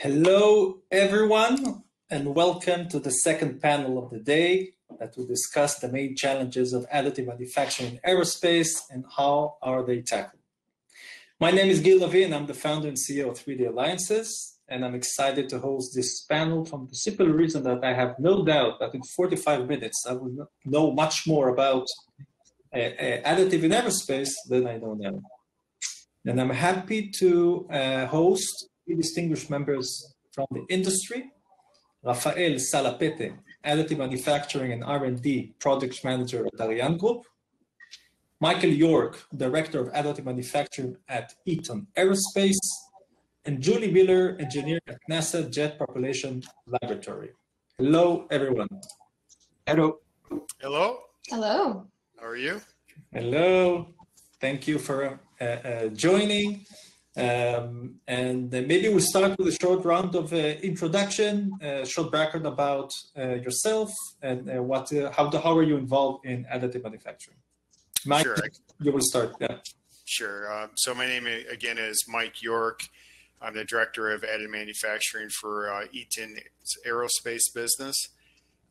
Hello, everyone, and welcome to the second panel of the day that will discuss the main challenges of additive manufacturing in aerospace and how are they tackled. My name is Gil Lavi, and I'm the founder and CEO of 3D Alliances, and I'm excited to host this panel from the simple reason that I have no doubt that in 45 minutes I will know much more about additive in aerospace than I know now. And I'm happy to host three distinguished members from the industry: Raphael Salapete, Additive Manufacturing and R&D Project Manager at ArianeGroup; Michael York, Director of Additive Manufacturing at Eaton Aerospace; and Julie Miller, Engineer at NASA Jet Propulsion Laboratory. Hello, everyone. Hello. Hello. Hello. How are you? Hello. Thank you for joining. And maybe we'll start with a short round of introduction, short background about yourself and how are you involved in additive manufacturing. Mike, sure. You will start. Yeah. Sure. So my name again is Mike York. I'm the Director of Additive Manufacturing for Eaton Aerospace business.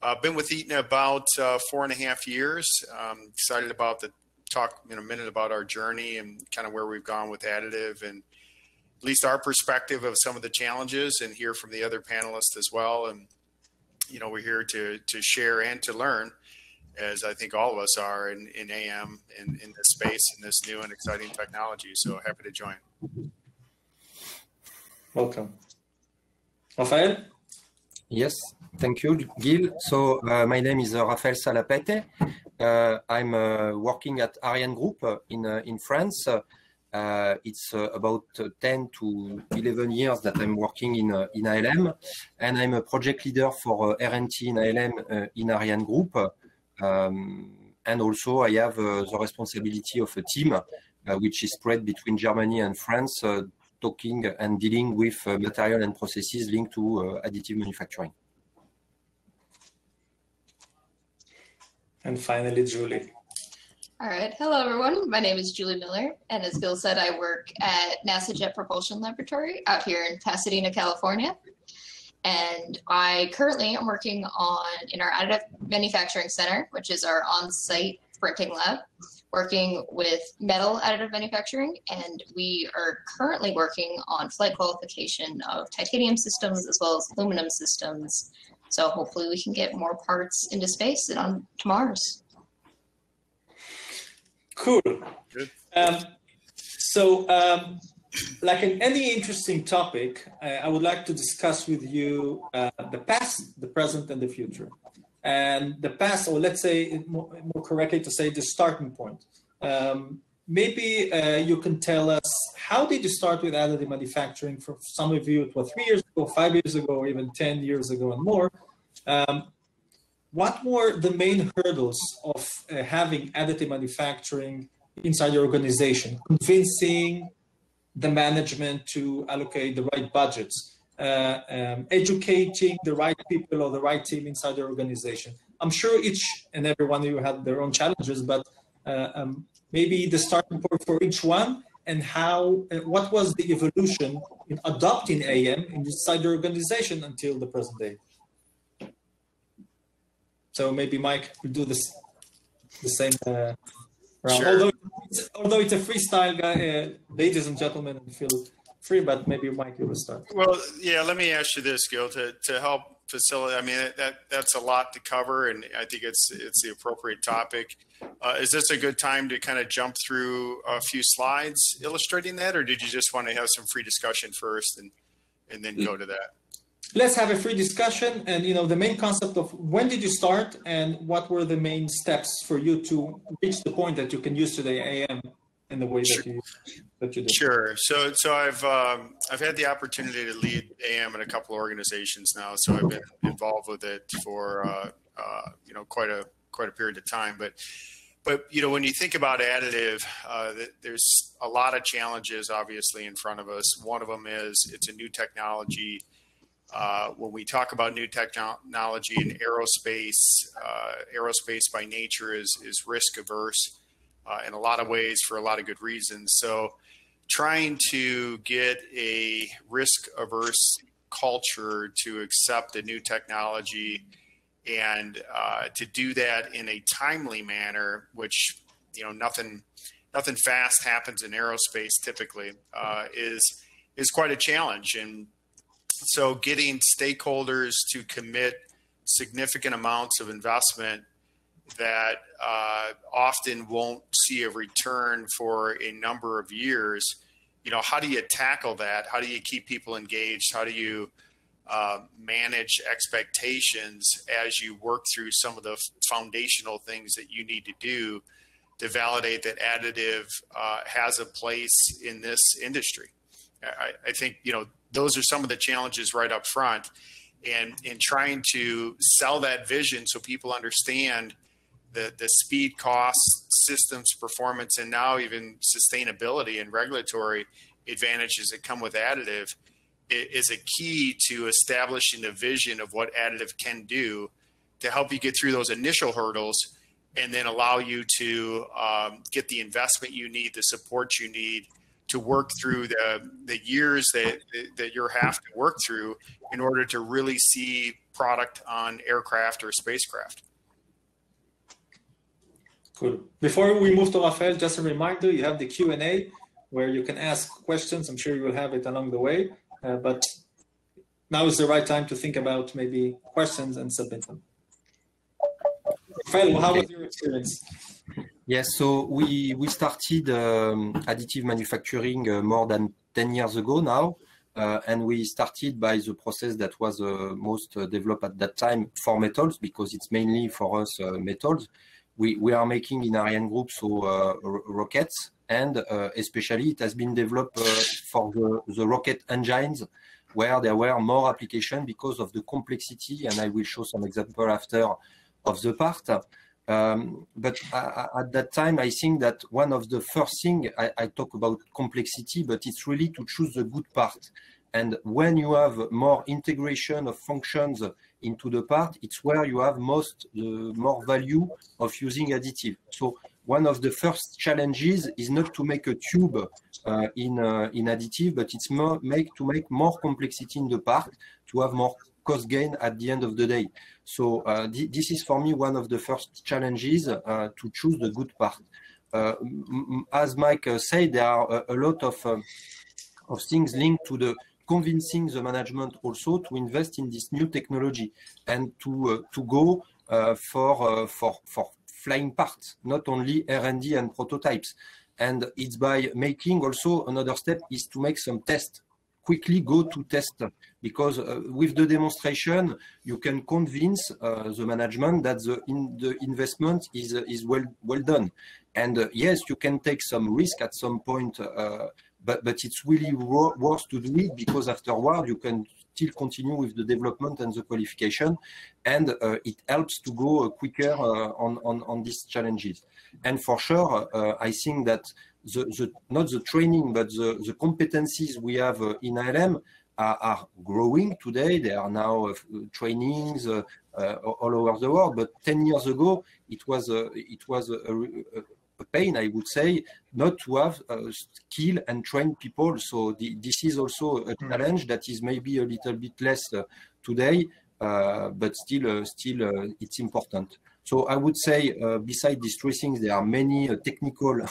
I've been with Eaton about 4.5 years. Excited about the talk in a minute about our journey and kind of where we've gone with additive and at least our perspective of some of the challenges, and hear from the other panelists as well. And, you know, we're here to share and to learn, as I think all of us are in AM and in this space, in this new and exciting technology. So happy to join. Welcome. Raphael? Yes, thank you, Gil. So my name is Raphael Salapete. I'm working at ArianeGroup in France. It's about 10 to 11 years that I'm working in ALM, and I'm a project leader for R&T in ALM in ArianeGroup. And also I have the responsibility of a team which is spread between Germany and France, talking and dealing with material and processes linked to additive manufacturing. And finally, Julie. All right. Hello, everyone. My name is Julie Miller, and as Bill said, I work at NASA Jet Propulsion Laboratory out here in Pasadena, California. And I currently am working in our Additive Manufacturing Center, which is our on-site printing lab, working with metal additive manufacturing. And we are currently working on flight qualification of titanium systems as well as aluminum systems. So hopefully we can get more parts into space and on to Mars. Cool. Good. Like in any interesting topic, I would like to discuss with you the past, the present, and the future. And the past, or let's say more correctly to say the starting point. Maybe you can tell us, how did you start with additive manufacturing? For some of you, it was 3 years ago, 5 years ago, or even 10 years ago and more. What were the main hurdles of having additive manufacturing inside your organization? Convincing the management to allocate the right budgets, educating the right people or the right team inside the organization. I'm sure each and every one of you had their own challenges, but maybe the starting point for each one, and what was the evolution in adopting AM inside your organization until the present day. So maybe Mike will do the same round. Sure. Although it's a freestyle, guy, ladies and gentlemen, feel free, but maybe Mike, you will start. Well, yeah, let me ask you this, Gil, to help facilitate. I mean, that's a lot to cover, and I think it's the appropriate topic. Is this a good time to kind of jump through a few slides illustrating that, or did you just want to have some free discussion first and then go to that? Let's have a free discussion, and the main concept of when did you start and what were the main steps for you to reach the point that you can use today AM in the way that you did. Sure. So I've had the opportunity to lead AM in a couple of organizations now, so I've been involved with it for quite a period of time. But when you think about additive, there's a lot of challenges obviously in front of us. One of them is it's a new technology. When we talk about new technology in aerospace, aerospace by nature is risk averse in a lot of ways for a lot of good reasons. So trying to get a risk averse culture to accept the new technology and to do that in a timely manner, which, you know, nothing fast happens in aerospace typically, is quite a challenge. And so getting stakeholders to commit significant amounts of investment that often won't see a return for a number of years, you know, how do you tackle that? How do you keep people engaged? How do you manage expectations as you work through some of the foundational things that you need to do to validate that additive has a place in this industry? I think, you know, those are some of the challenges right up front, and in trying to sell that vision so people understand the speed, cost, systems, performance, and now even sustainability and regulatory advantages that come with additive is a key to establishing the vision of what additive can do to help you get through those initial hurdles and then allow you to get the investment you need, the support you need to work through the years that you have to work through in order to really see product on aircraft or spacecraft. Cool. Before we move to Raphael, just a reminder, you have the Q&A where you can ask questions. I'm sure you will have it along the way, but now is the right time to think about maybe questions and submit them. Raphael, how was your experience? Yes, so we started additive manufacturing more than 10 years ago now, and we started by the process that was most developed at that time for metals, because it's mainly for us metals. We are making in ArianeGroup rockets, and especially it has been developed for the rocket engines, where there were more applications because of the complexity, and I will show some example after of the part. But at that time, I think that one of the first thing I talk about complexity, but it's really to choose the good part. And when you have more integration of functions into the part, it's where you have more value of using additive. So one of the first challenges is not to make a tube in additive, but it's to make more complexity in the part, to have more cost gain at the end of the day. So this is for me one of the first challenges to choose the good part. As Mike said, there are a lot of things linked to the convincing the management also to invest in this new technology and to go for flying parts, not only R&D and prototypes. And it's by making also another step is to make some tests. Quickly go to test, because with the demonstration you can convince the management that the investment is well done. And yes, you can take some risk at some point, but it's really worth to do it, because afterward you can still continue with the development and the qualification, and it helps to go quicker on these challenges. And for sure, I think that not the training, but the competencies we have in ALM are growing today. There are now trainings all over the world, but 10 years ago it was a pain, I would say, not to have skill and train people. So this is also a challenge that is maybe a little bit less today, but still it's important. So I would say, beside these three things, there are many technical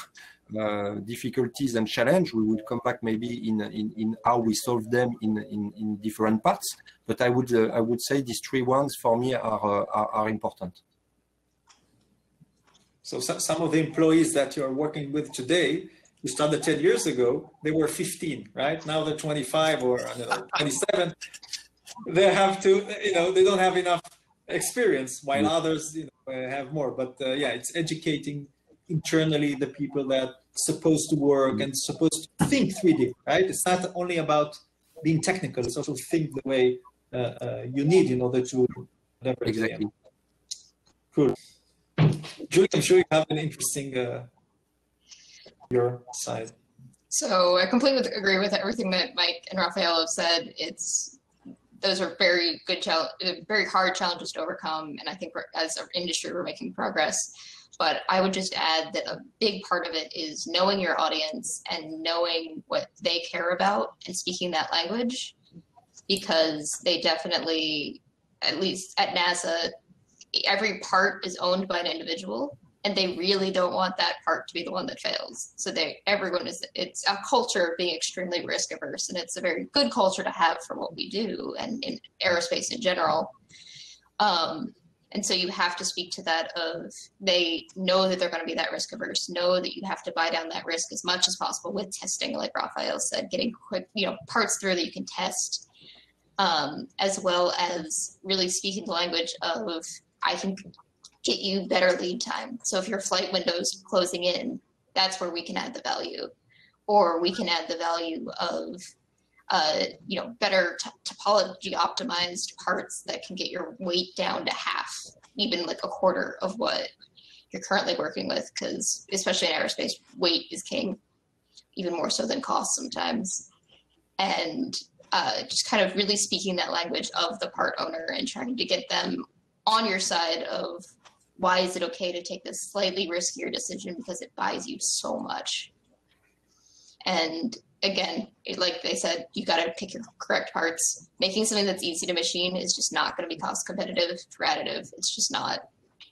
difficulties and challenge. We will come back maybe in how we solve them in different parts. But I would say these three ones for me are important. So some of the employees that you're working with today, you started 10 years ago, they were 15, right? Now they're 25 or 27. They have to, they don't have enough experience, while others have more. But yeah, it's educating internally the people that supposed to work and supposed to think 3D, right? It's not only about being technical, it's also think the way you need in order to leverage. Exactly. Cool. Julie, I'm sure you have an interesting your side. So I completely agree with everything that Mike and Raphael have said. Those are very good, very hard challenges to overcome, and I think as an industry we're making progress. But I would just add that a big part of it is knowing your audience and knowing what they care about and speaking that language. because they definitely, at least at NASA, every part is owned by an individual, and they really don't want that part to be the one that fails. So it's a culture of being extremely risk averse, and it's a very good culture to have for what we do and in aerospace in general. And so you have to speak to that of, they know that they're going to be that risk averse, know that you have to buy down that risk as much as possible with testing, like Raphael said, getting quick, parts through that you can test, as well as really speaking the language of, I can get you better lead time. So if your flight window's closing in, that's where we can add the value. Or we can add the value of better topology optimized parts that can get your weight down to half, even like a quarter of what you're currently working with, because especially in aerospace, weight is king, even more so than cost sometimes. And just kind of really speaking that language of the part owner and trying to get them on your side of, why is it okay to take this slightly riskier decision, because it buys you so much. And again, like they said, you got to pick your correct parts. Making something that's easy to machine is just not going to be cost competitive for additive. It's just not.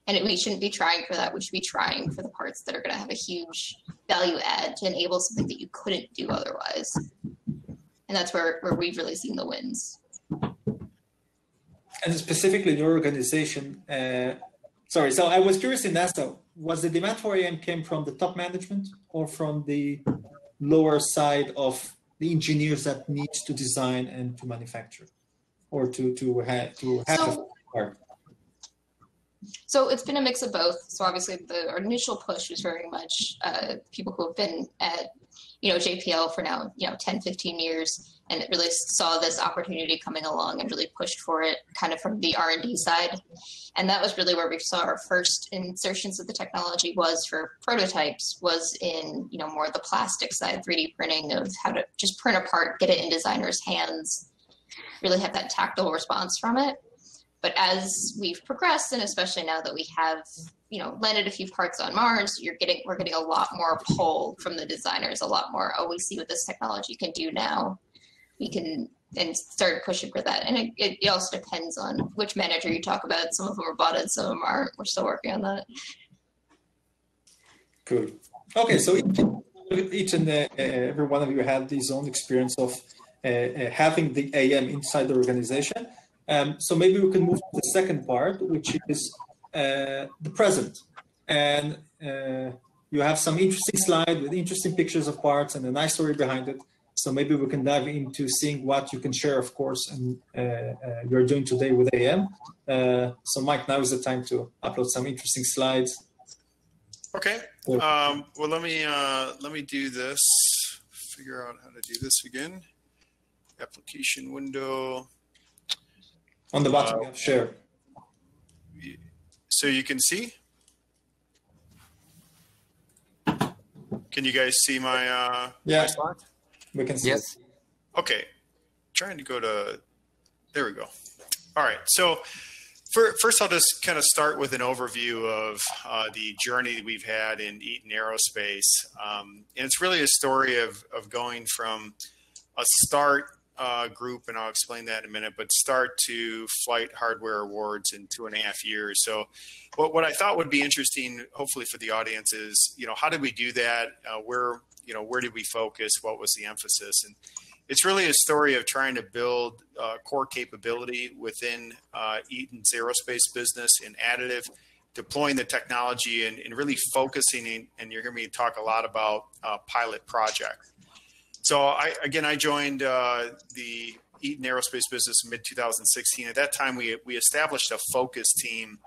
And we shouldn't be trying for that. We should be trying for the parts that are going to have a huge value add to enable something that you couldn't do otherwise. And that's where we've really seen the wins. And specifically in your organization, so I was curious in NASA, was the demand for AM came from the top management or from the lower side of the engineers that need to design and to manufacture, or to have a part? So it's been a mix of both. So obviously our initial push was very much people who have been at JPL for now 10, 15 years, and it really saw this opportunity coming along and really pushed for it kind of from the R&D side. And that was really where we saw our first insertions of the technology was for prototypes, was in more the plastic side, 3D printing of how to just print a part, get it in designers' hands, really have that tactile response from it. But as we've progressed, and especially now that we have landed a few parts on Mars, we're getting a lot more pull from the designers, a lot more, we see what this technology can do now. We can, and start pushing for that. And it also depends on which manager you talk about. Some of them are bought in, some of them aren't. We're still working on that. Good. Okay, so each and every one of you had his own experience of having the AM inside the organization. So maybe we can move to the second part, which is the present. And you have some interesting slide with interesting pictures of parts and a nice story behind it. So maybe we can dive into seeing what you can share, of course, and you're doing today with AM. So Mike, now is the time to upload some interesting slides. Okay. Well, let me do this. Figure out how to do this again. Application window. On the bottom, you have share. So you can see? Can you guys see my my slide? We can see. Yes. Okay. Trying to go to, there we go. All right. So first, I'll just kind of start with an overview of the journey that we've had in Eaton Aerospace. And it's really a story of going from a start group, and I'll explain that in a minute, but start to flight hardware awards in 2.5 years. So what I thought would be interesting, hopefully for the audience, is, how did we do that? Where did we focus? What was the emphasis? And it's really a story of trying to build core capability within Eaton's aerospace business in additive, deploying the technology and really focusing, and you're hearing me talk a lot about pilot projects. So I joined the Eaton Aerospace business in mid-2016. At that time, we established a focus team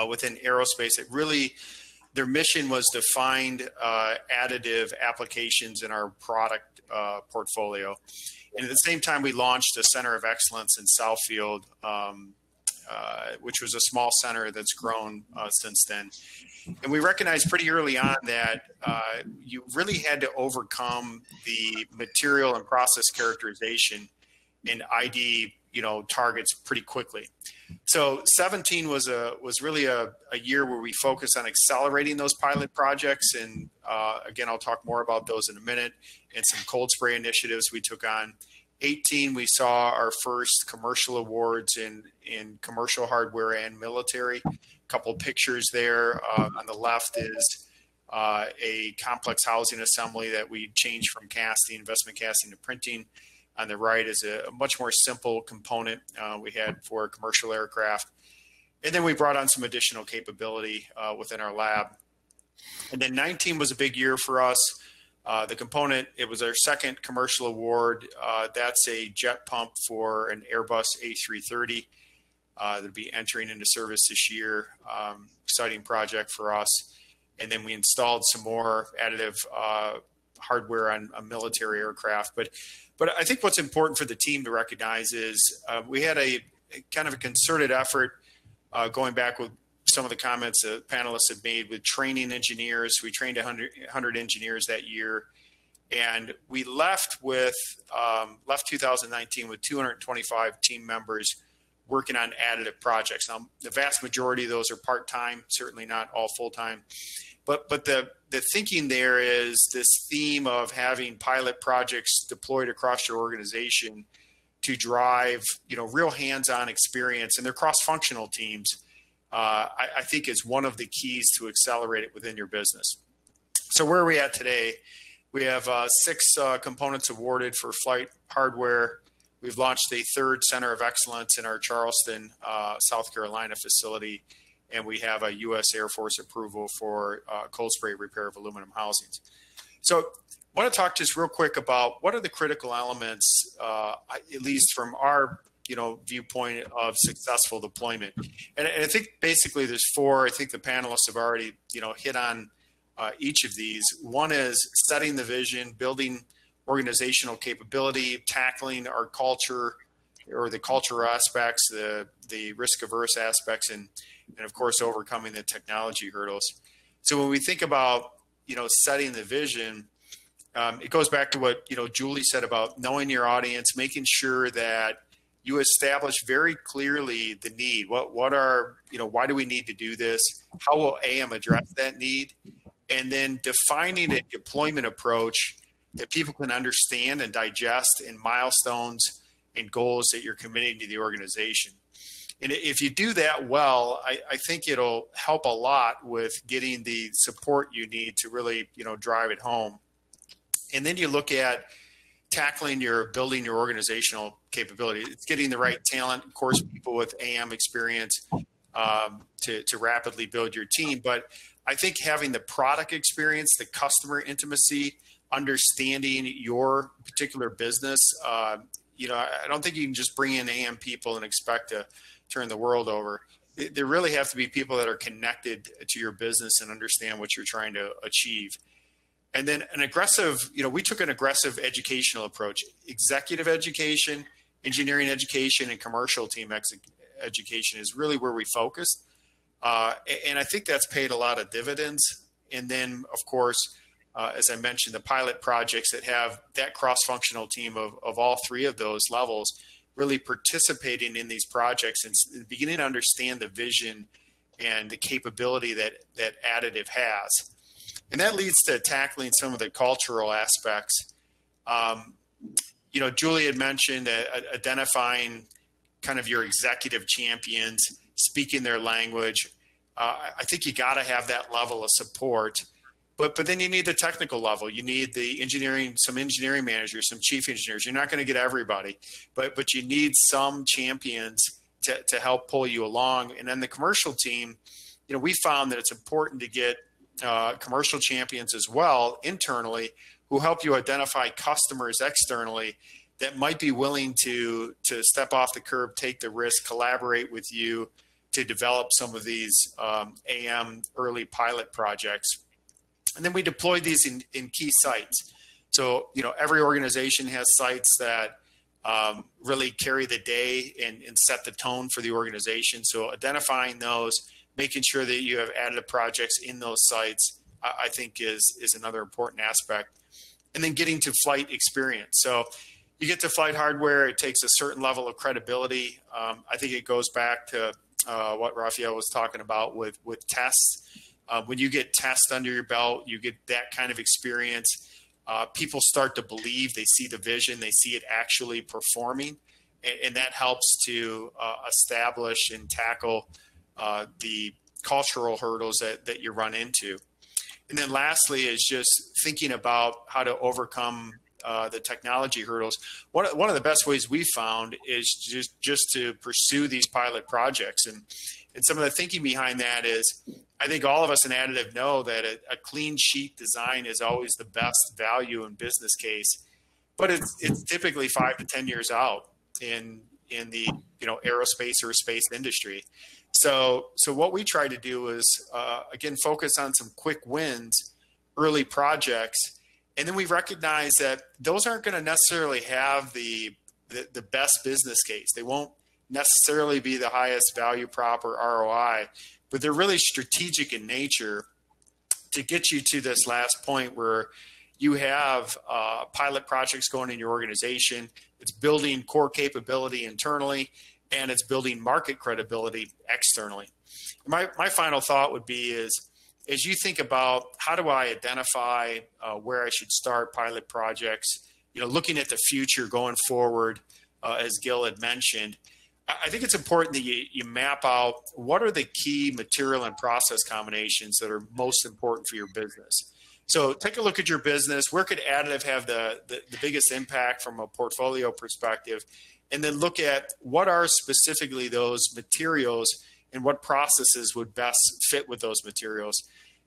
within aerospace. It really, their mission was to find additive applications in our product portfolio. And at the same time, we launched a Center of Excellence in Southfield, which was a small center that's grown since then. And we recognized pretty early on that you really had to overcome the material and process characterization and ID, targets pretty quickly. So 17 was really a year where we focused on accelerating those pilot projects. And again, I'll talk more about those in a minute, and some cold spray initiatives we took on. 2018, we saw our first commercial awards in commercial hardware and military. A couple of pictures there. On the left is a complex housing assembly that we changed from casting, investment casting, to printing. On the right is a much more simple component we had for commercial aircraft. And then we brought on some additional capability within our lab. And then 19 was a big year for us. The component, it was our second commercial award. That's a jet pump for an Airbus A330 that'll be entering into service this year. Exciting project for us. And then we installed some more additive hardware on a military aircraft. But I think what's important for the team to recognize is we had a kind of a concerted effort going back with some of the comments that panelists have made with training engineers. We trained 100 engineers that year, and we left 2019 with 225 team members working on additive projects. Now, the vast majority of those are part-time, certainly not all full-time, but the thinking there is this theme of having pilot projects deployed across your organization to drive, real hands-on experience, and they're cross-functional teams. I think is one of the keys to accelerate it within your business. So where are we at today? We have 6 components awarded for flight hardware. We've launched a 3rd Center of Excellence in our Charleston, South Carolina facility, and we have a U.S. Air Force approval for cold spray repair of aluminum housings. So I want to talk just real quick about what are the critical elements, at least from our viewpoint of successful deployment. And I think basically there's 4. I think the panelists have already, hit on each of these. One is setting the vision, building organizational capability, tackling our culture or the cultural aspects, the risk-averse aspects, and of course, overcoming the technology hurdles. So when we think about, setting the vision, it goes back to what, Julie said about knowing your audience, making sure that you establish very clearly the need. What are, why do we need to do this? How will AM address that need? And then defining a deployment approach that people can understand and digest in milestones and goals that you're committing to the organization. And if you do that well, I think it'll help a lot with getting the support you need to really, drive it home. And then you look at building your organizational capability. It's getting the right talent, of course, people with AM experience to rapidly build your team. But I think having the product experience, the customer intimacy, understanding your particular business, I don't think you can just bring in AM people and expect to turn the world over. There really have to be people that are connected to your business and understand what you're trying to achieve. And then we took an aggressive educational approach. Executive education, engineering education, and commercial team education is really where we focused. And I think that's paid a lot of dividends. And then, of course, as I mentioned, the pilot projects that have that cross-functional team of all 3 of those levels really participating in these projects and beginning to understand the vision and the capability that Additive has. And that leads to tackling some of the cultural aspects. Julie had mentioned identifying kind of your executive champions, speaking their language. I think you got to have that level of support. But then you need the technical level. You need some engineering managers, some chief engineers. You're not going to get everybody, but you need some champions to help pull you along. And then the commercial team, we found that it's important to get commercial champions as well internally who help you identify customers externally that might be willing to step off the curb, take the risk, collaborate with you to develop some of these AM early pilot projects. And then we deployed these in key sites. So, every organization has sites that really carry the day and set the tone for the organization. So identifying those, making sure that you have additive projects in those sites, I think is another important aspect. And then getting to flight experience. So you get to flight hardware, it takes a certain level of credibility. I think it goes back to what Raphael was talking about with tests. When you get tests under your belt, you get that kind of experience. people start to believe, they see the vision, they see it actually performing, and that helps to establish and tackle the cultural hurdles that you run into. And then lastly is just thinking about how to overcome the technology hurdles. One of the best ways we found is just to pursue these pilot projects. And some of the thinking behind that is, I think all of us in additive know that a clean sheet design is always the best value and business case, but it's typically 5 to 10 years out in the aerospace or space industry. So what we try to do is again focus on some quick wins, early projects, and then we recognize that those aren't going to necessarily have the best business case. They won't necessarily be the highest value prop or ROI, but they're really strategic in nature to get you to this last point where you have pilot projects going in your organization. It's building core capability internally, and it's building market credibility externally. My final thought would be is, as you think about how do I identify where I should start pilot projects, looking at the future going forward, as Gil had mentioned, I think it's important that you map out what are the key material and process combinations that are most important for your business. So take a look at your business. Where could additive have the biggest impact from a portfolio perspective? And then look at what are specifically those materials and what processes would best fit with those materials.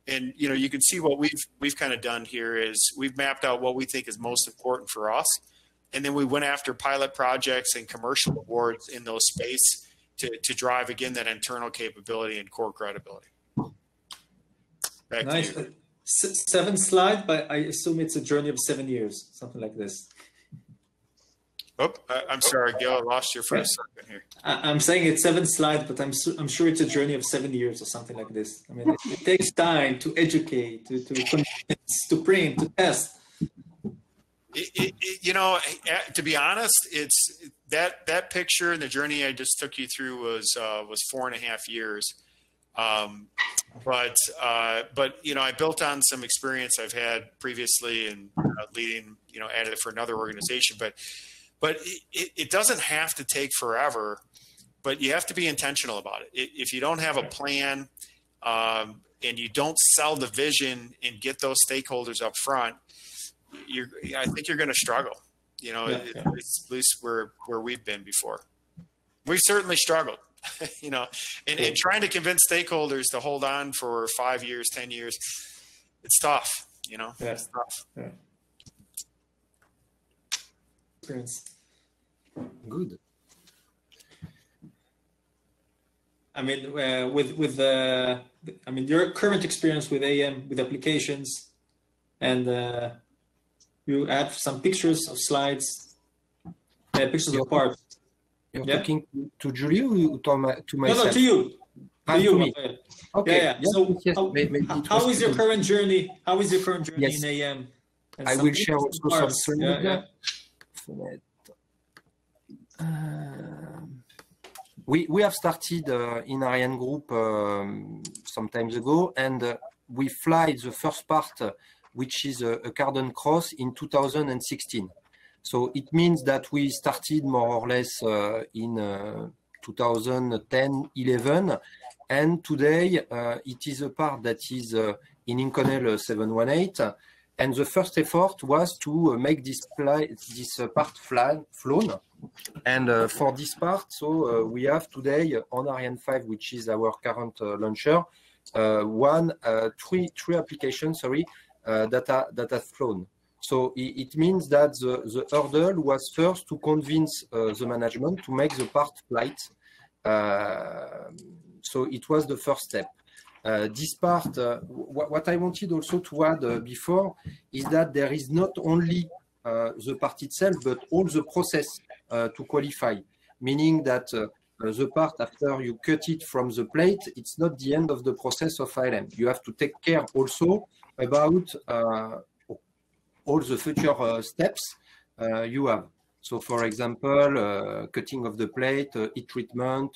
And you can see what we've kind of done here is we've mapped out what we think is most important for us. And then we went after pilot projects and commercial awards in those space to drive, again, that internal capability and core credibility. Back nice. to you. 7th slide, but I assume it's a journey of 7 years, something like this. Oh, I'm sorry, Gil, I lost you for a second here. I'm saying it's 7th slide, but I'm sure it's a journey of 7 years or something like this. I mean, it takes time to educate, to convince, to print, to test. To be honest, it's that picture and the journey I just took you through was 4.5 years. But I built on some experience I've had previously in leading, additive for another organization. But it doesn't have to take forever, but you have to be intentional about it. If you don't have a plan and you don't sell the vision and get those stakeholders up front, I think you're going to struggle. At least where we've been before. We've certainly struggled. And trying to convince stakeholders to hold on for 5 years, 10 years, it's tough. It's tough. Yeah. Experience. Good. I mean, your current experience with AM, with applications, and you have some pictures of slides, pictures of parts. You're talking to Julie or to myself? No, to you. To you. Me. Okay. Yeah. So, how is your current journey? How is your current journey in AM? I will share also some slides. We have started in ArianeGroup some time ago, and we fly the first part, which is a Cardon Cross, in 2016. So it means that we started more or less in 2010-11, and today it is a part that is in Inconel 718, and the first effort was to make this part flown. And for this part, so we have today on Ariane 5, which is our current launcher, three applications, that have flown. So it means that the hurdle was first to convince the management to make the part flight. So it was the first step. This part, what I wanted also to add before is that there is not only the part itself, but all the process to qualify, meaning that the part, after you cut it from the plate, it's not the end of the process of ALM. You have to take care also about all the future steps you have. So, for example, cutting of the plate, heat treatment,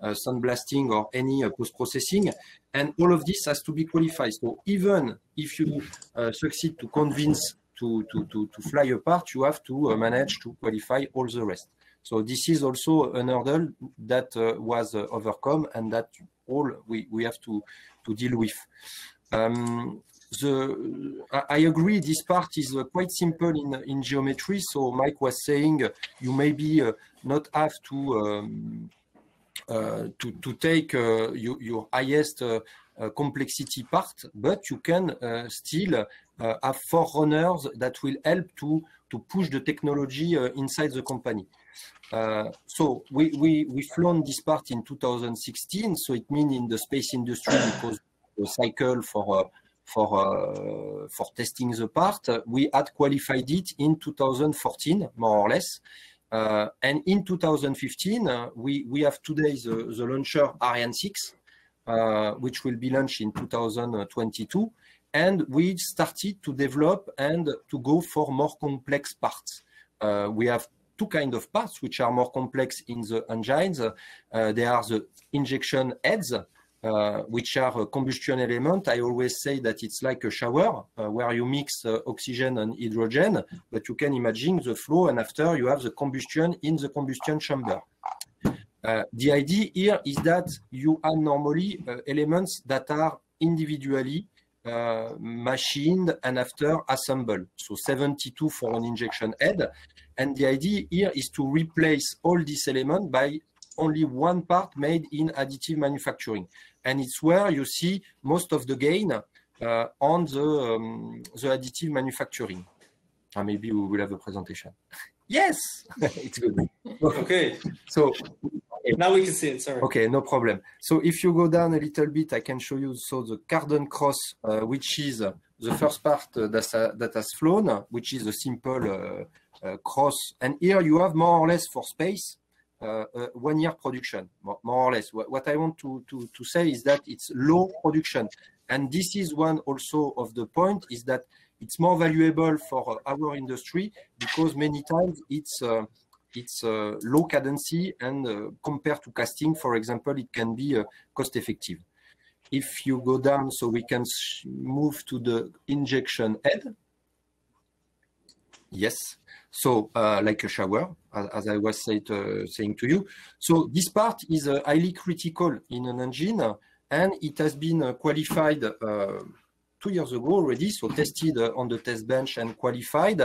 sandblasting, or any post-processing. And all of this has to be qualified. So even if you succeed to convince to fly a part, you have to manage to qualify all the rest. So this is also an hurdle that was overcome, and that all we have to deal with. I agree, this part is quite simple in geometry. So Mike was saying you maybe not have to take your highest complexity part, but you can still have forerunners that will help to push the technology inside the company. So we flown this part in 2016. So it means in the space industry, because the cycle for testing the part, we had qualified it in 2014, more or less. And in 2015, we have today the launcher Ariane 6, which will be launched in 2022. And we started to develop and to go for more complex parts. We have two kinds of parts which are more complex in the engines. They are the injection heads, which are a combustion element. I always say that it's like a shower where you mix oxygen and hydrogen, but you can imagine the flow, and after you have the combustion in the combustion chamber. The idea here is that you have normally elements that are individually machined and after assembled. So 72 for an injection head. And the idea here is to replace all these elements by only one part made in additive manufacturing. And it's where you see most of the gain on the additive manufacturing. Maybe we will have a presentation. Yes, it's good. Okay. So now we can see it, sorry. Okay, no problem. So if you go down a little bit, I can show you the Cardan cross, which is the first part that has flown, which is a simple cross. And here you have more or less for space, 1 year production, more or less. What I want to say is that it's low production. And this is one also of the point, is that it's more valuable for our industry because many times it's low cadency, and compared to casting, for example, it can be cost effective. If you go down, so we can move to the injection head. Yes. So like a shower, as I was saying to you. So this part is highly critical in an engine, and it has been qualified 2 years ago already, so tested on the test bench and qualified.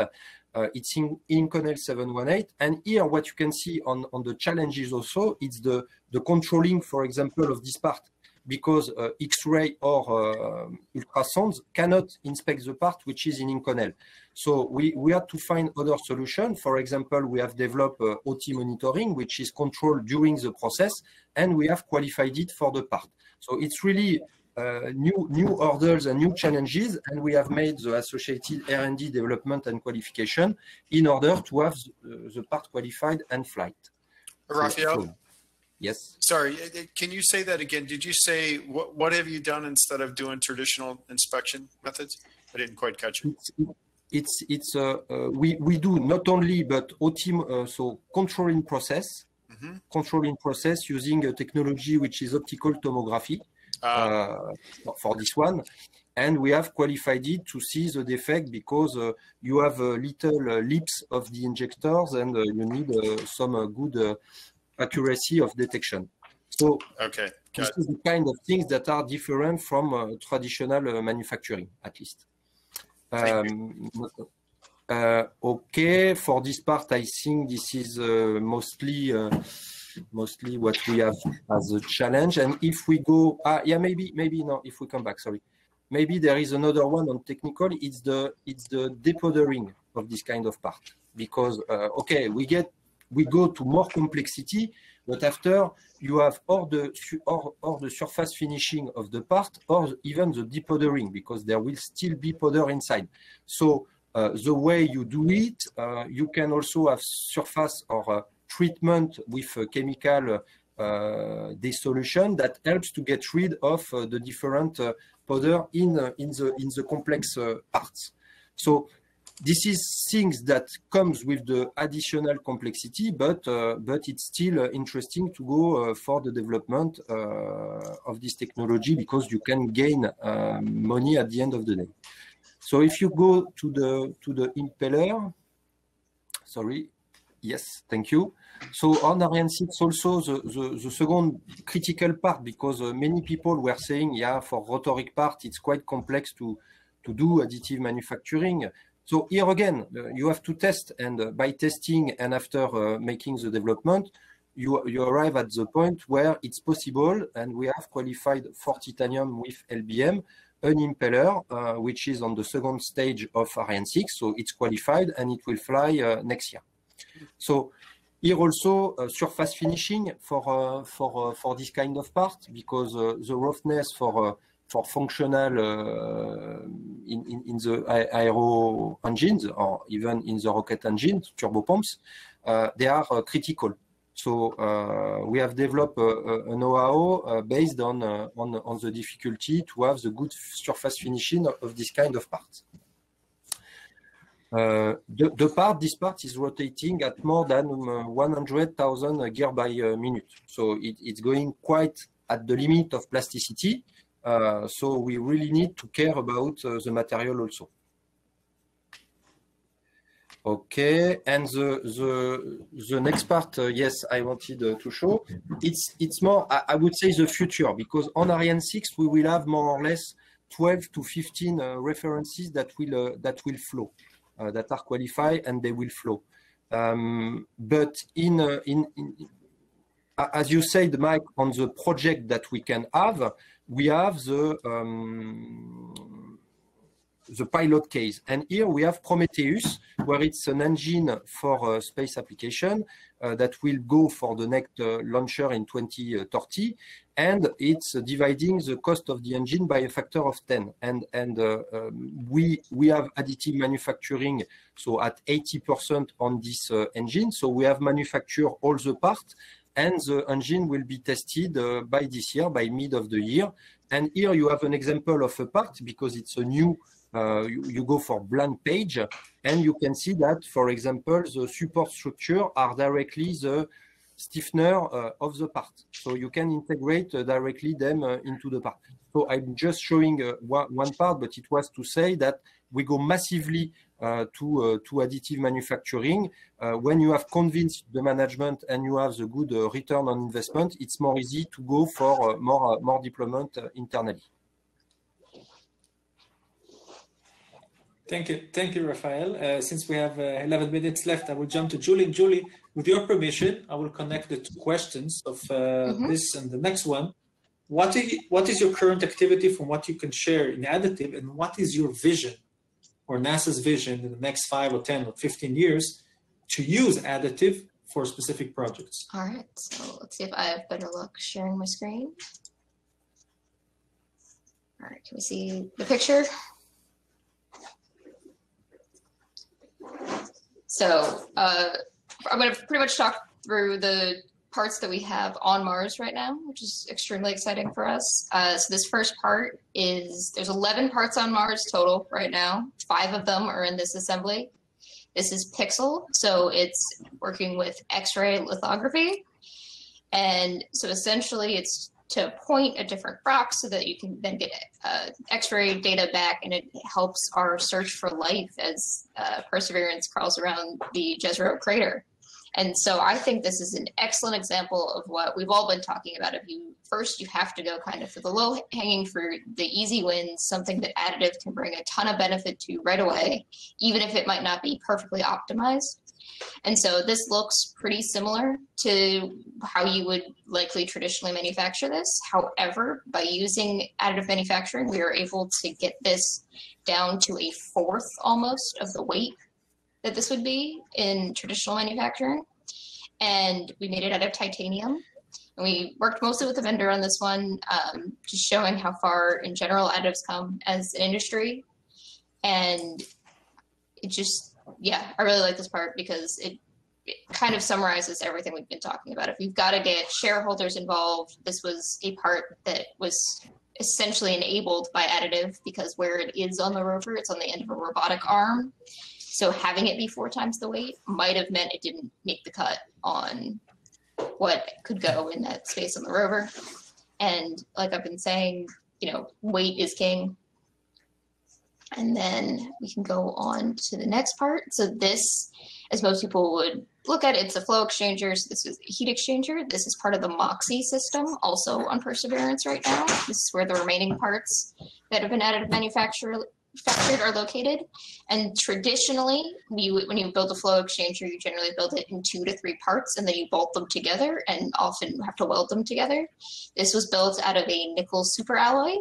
It's in Inconel 718. And here what you can see on the challenges also, it's the controlling, for example, of this part, because X-ray or ultrasounds cannot inspect the part which is in Inconel. So we had to find other solutions. For example, we have developed OT monitoring, which is controlled during the process, and we have qualified it for the part. So it's really new hurdles and new challenges, and we have made the associated R&D development and qualification in order to have the part qualified and flight. Raphael? Yes. Sorry, can you say that again? Did you say what have you done instead of doing traditional inspection methods? I didn't quite catch it. We do not only but OT, so controlling process, using a technology which is optical tomography for this one, and we have qualified it to see the defect because you have little lips of the injectors, and you need some good accuracy of detection. So this is the kind of things that are different from traditional manufacturing, at least. Okay, for this part, I think this is mostly what we have as a challenge. And if we go, yeah, maybe no. If we come back, sorry, maybe there is another one on technical. It's the depoddering of this kind of part, because okay, we go to more complexity, but after you have or the surface finishing of the part, or even the depoddering, because there will still be powder inside. So the way you do it, you can also have surface or treatment with a chemical dissolution that helps to get rid of the different powder in the complex parts. So this is things that comes with the additional complexity, but it's still interesting to go for the development of this technology, because you can gain money at the end of the day. So if you go to the impeller, sorry, yes, thank you. So on Ariane 6 also the second critical part, because many people were saying, yeah, for rotoric part it's quite complex to do additive manufacturing. So here again, you have to test, and by testing and after making the development, you arrive at the point where it's possible, and we have qualified for titanium with LBM an impeller, which is on the second stage of Ariane 6, so it's qualified and it will fly next year. So here also surface finishing for this kind of part, because the roughness for functional in the aero engines, or even in the rocket engines, turbopumps, they are critical. So we have developed a know-how based on the difficulty to have the good surface finishing of this kind of parts. This part is rotating at more than 100,000 gear by minute. So it's going quite at the limit of plasticity. So we really need to care about the material also. Okay, and the next part, yes, I wanted to show. It's more, I would say, the future, because on Ariane 6 we will have more or less 12 to 15 references that will flow, that are qualified, and they will flow. But as you said, Mike, on the project that we can have, we have the pilot case. And here we have Prometheus, where it's an engine for space application that will go for the next launcher in 2030. And it's dividing the cost of the engine by a factor of 10. And we have additive manufacturing, so at 80% on this engine. So we have manufactured all the parts, and the engine will be tested by this year, by mid of the year. And here you have an example of a part, because it's a new, you go for blank page, and you can see that, for example, the support structure are directly the stiffener of the part. So you can integrate directly them into the part. So I'm just showing one part, but it was to say that we go massively to additive manufacturing. When you have convinced the management and you have the good return on investment, it's more easy to go for more deployment internally. Thank you, Raphael. Since we have 11 minutes left, I will jump to Julie. Julie, with your permission, I will connect the two questions of this and the next one. What is your current activity from what you can share in additive, and what is your vision or NASA's vision in the next 5 or 10 or 15 years to use additive for specific projects? All right, so let's see if I have better luck sharing my screen. All right, can we see the picture? So I'm going to pretty much talk through the parts that we have on Mars right now, which is extremely exciting for us. So this first part is, there's 11 parts on Mars total right now. 5 of them are in this assembly. This is Pixel, so it's working with X-ray lithography. And so essentially it's to point a different rock so that you can then get X-ray data back, and it helps our search for life as Perseverance crawls around the Jezero crater. And so I think this is an excellent example of what we've all been talking about. First, you have to go kind of for the low-hanging fruit, the easy wins, something that additive can bring a ton of benefit to right away, even if it might not be perfectly optimized. And so this looks pretty similar to how you would likely traditionally manufacture this. However, by using additive manufacturing, we are able to get this down to a fourth almost of the weight that this would be in traditional manufacturing. And we made it out of titanium. And we worked mostly with the vendor on this one, just showing how far in general additives come as an industry. And it just, yeah, I really like this part because it kind of summarizes everything we've been talking about. If you've got to get shareholders involved, this was a part that was essentially enabled by additive, because where it is on the rover, it's on the end of a robotic arm. So having it be 4 times the weight might have meant it didn't make the cut on what could go in that space on the rover. And like I've been saying, you know, weight is king. And then we can go on to the next part. So this, as most people would look at, it's a flow exchanger. So this is a heat exchanger. This is part of the MOXIE system, also on Perseverance right now. This is where the remaining parts that have been additive manufactured are located. And traditionally, when you build a flow exchanger, you generally build it in 2 to 3 parts, and then you bolt them together, and often have to weld them together. This was built out of a nickel superalloy,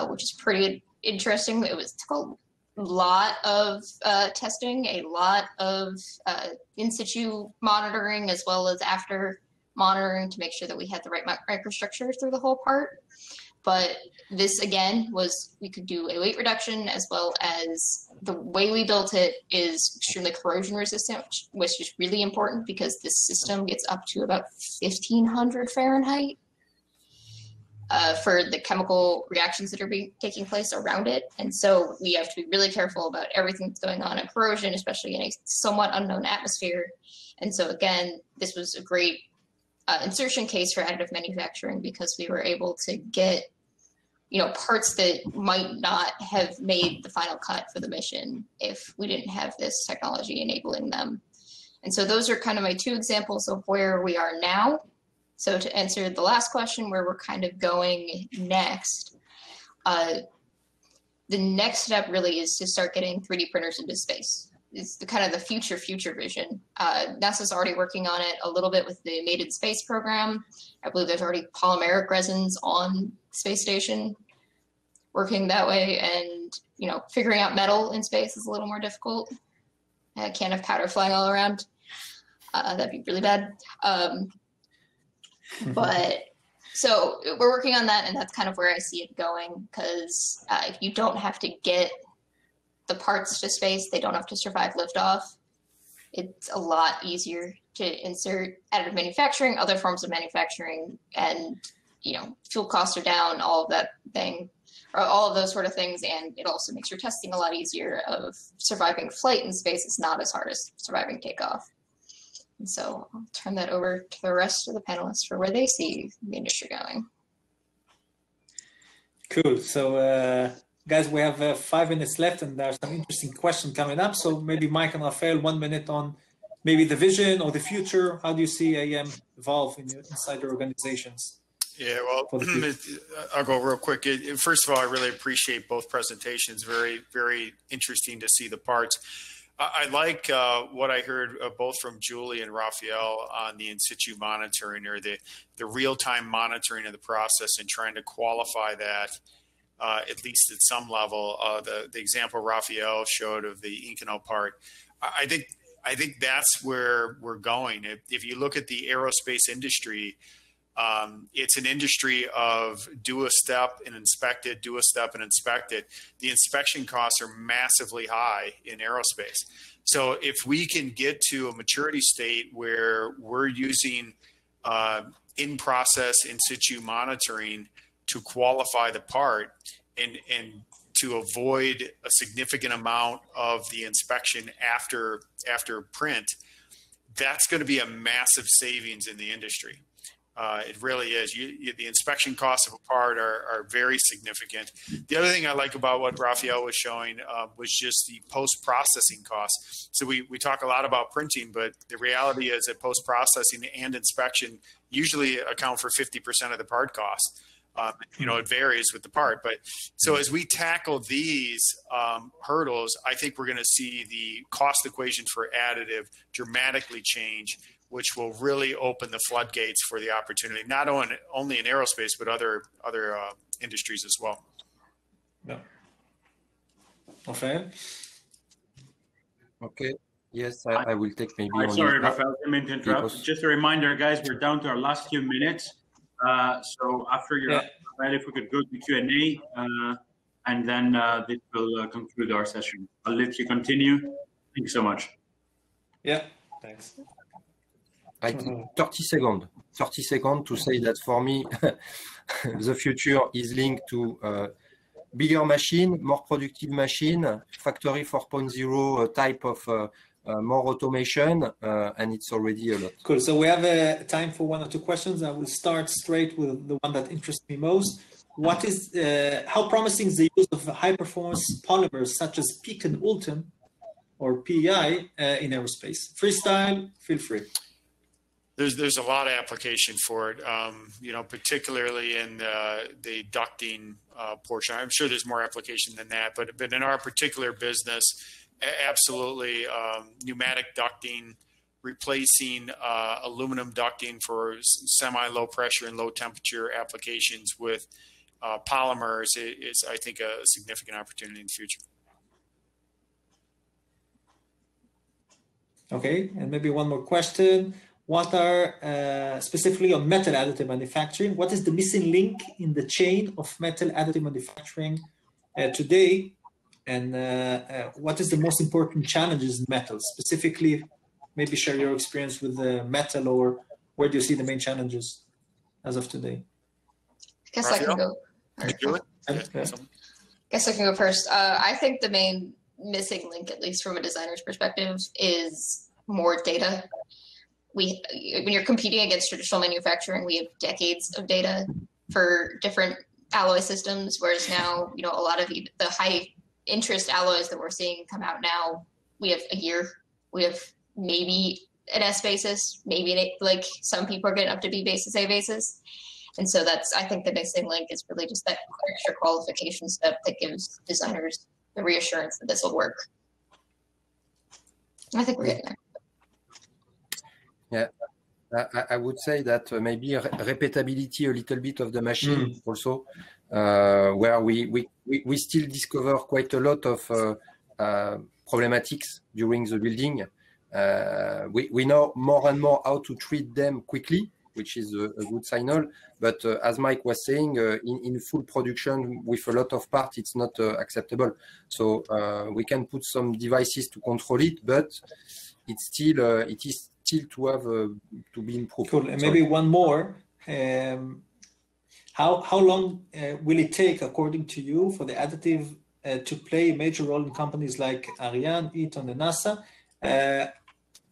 which is pretty interesting. It took a lot of testing, a lot of in situ monitoring, as well as after monitoring to make sure that we had the right microstructure through the whole part. But this, again, we could do a weight reduction, as well as the way we built it is extremely corrosion resistant, which is really important because this system gets up to about 1500 Fahrenheit for the chemical reactions that are taking place around it. And so we have to be really careful about everything that's going on in corrosion, especially in a somewhat unknown atmosphere. And so, again, this was a great insertion case for additive manufacturing because we were able to get, parts that might not have made the final cut for the mission if we didn't have this technology enabling them. And so those are kind of my 2 examples of where we are now. So to answer the last question, where we're kind of going next, the next step really is to start getting 3D printers into space. It's kind of the future vision. NASA's already working on it a little bit with the Made in Space program. I believe there's already polymeric resins on space station working that way, and figuring out metal in space is a little more difficult. I can't have powder flying all around. That'd be really bad. But so we're working on that, and that's kind of where I see it going, because if you don't have to get the parts to space, they don't have to survive liftoff. It's a lot easier to insert additive manufacturing, other forms of manufacturing, and fuel costs are down, all of that thing, or all of those sort of things, and it also makes your testing a lot easier. Of surviving flight in space is not as hard as surviving takeoff. And so I'll turn that over to the rest of the panelists for where they see the industry going. Cool. So guys, we have 5 minutes left, and there are some interesting questions coming up. So maybe Mike and Raphael, 1 minute on maybe the vision or the future. How do you see AM evolve inside your organizations? Yeah, well, I'll go real quick. First of all, I really appreciate both presentations. Very, very interesting to see the parts. I like what I heard both from Julie and Raphael on the in situ monitoring, or the real-time monitoring of the process, and trying to qualify that at least at some level. The example Raphael showed of the Inconel part, I think that's where we're going. If you look at the aerospace industry, it's an industry of do a step and inspect it, do a step and inspect it. The inspection costs are massively high in aerospace. So if we can get to a maturity state where we're using in-process, in situ monitoring to qualify the part and to avoid a significant amount of the inspection after print, that's going to be a massive savings in the industry. It really is. The inspection costs of a part are very significant. The other thing I like about what Raphael was showing was just the post-processing costs. So we talk a lot about printing, but the reality is that post-processing and inspection usually account for 50% of the part cost. It varies with the part. But so as we tackle these hurdles, I think we're going to see the cost equation for additive dramatically change, which will really open the floodgates for the opportunity, not only in aerospace, but other industries as well. Yeah. Okay. Okay. Yes, I will take maybe. Sorry, Raphael, I meant to interrupt. Just a reminder, guys, we're down to our last few minutes. So after you're up, if we could go to Q&A, and then this will conclude our session. I'll let you continue. Thank you so much. Yeah, thanks. I think 30 seconds. 30 seconds to say that for me, the future is linked to bigger machine, more productive machine, factory 4.0 type of more automation, and it's already a lot. Cool. So we have time for 1 or 2 questions. I will start straight with the one that interests me most. what is how promising is the use of high-performance polymers such as PEEK and Eaton, or PEI, in aerospace? Freestyle, feel free. There's a lot of application for it, particularly in the ducting portion. I'm sure there's more application than that, but in our particular business, absolutely, pneumatic ducting, replacing aluminum ducting for semi-low pressure and low temperature applications with polymers is, I think, a significant opportunity in the future. Okay, and maybe one more question. What are, specifically on metal additive manufacturing, what is the missing link in the chain of metal additive manufacturing today? And what is the most important challenges in metals? Specifically, maybe share your experience with the metal, or where do you see the main challenges as of today? I guess Raphael? I can go. Guess I can go first. I think the main missing link, at least from a designer's perspective, is more data. When you're competing against traditional manufacturing, we have decades of data for different alloy systems, whereas now, a lot of the high interest alloys that we're seeing come out now, we have a year, we have maybe an S basis, maybe like some people are getting up to B basis, A basis. And so I think the missing link is really just that extra qualification step that gives designers the reassurance that this will work. I think we're getting there. Yeah, I would say that maybe repeatability a little bit of the machine also, where we still discover quite a lot of problematics during the building. We know more and more how to treat them quickly, which is a good signal. But as Mike was saying, in full production with a lot of parts, it's not acceptable. So we can put some devices to control it, but it's still it is still to have to be improved. Cool. And maybe one more. How long will it take, according to you, for the additive to play a major role in companies like Ariane, Eaton, and NASA?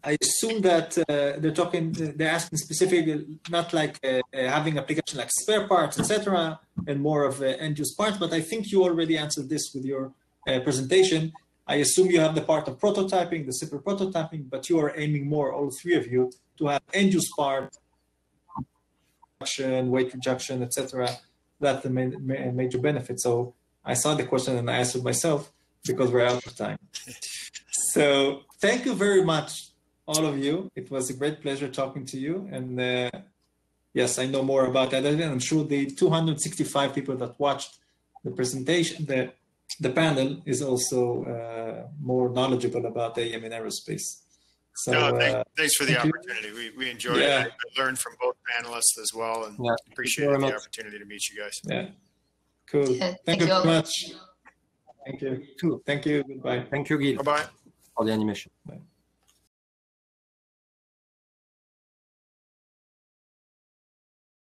I assume that they're asking specifically, not like having application like spare parts, etc., and more of end-use parts. But I think you already answered this with your presentation. I assume you have the part of prototyping, the simple prototyping, but you are aiming more, all three of you, to have end-use part, weight reduction, etc. That's the major benefit. So I saw the question and I answered myself because we're out of time. So thank you very much, all of you. It was a great pleasure talking to you. And yes, I know more about that. And I'm sure the 265 people that watched the presentation, the panel is also more knowledgeable about AM and aerospace. So thanks for the opportunity. We enjoyed it. I learned from both panelists as well, and appreciate the opportunity to meet you guys. Yeah, cool. Thank you very much. Thank you. Thank you. Goodbye. Thank you, Gil. Bye-bye. For the animation. Bye.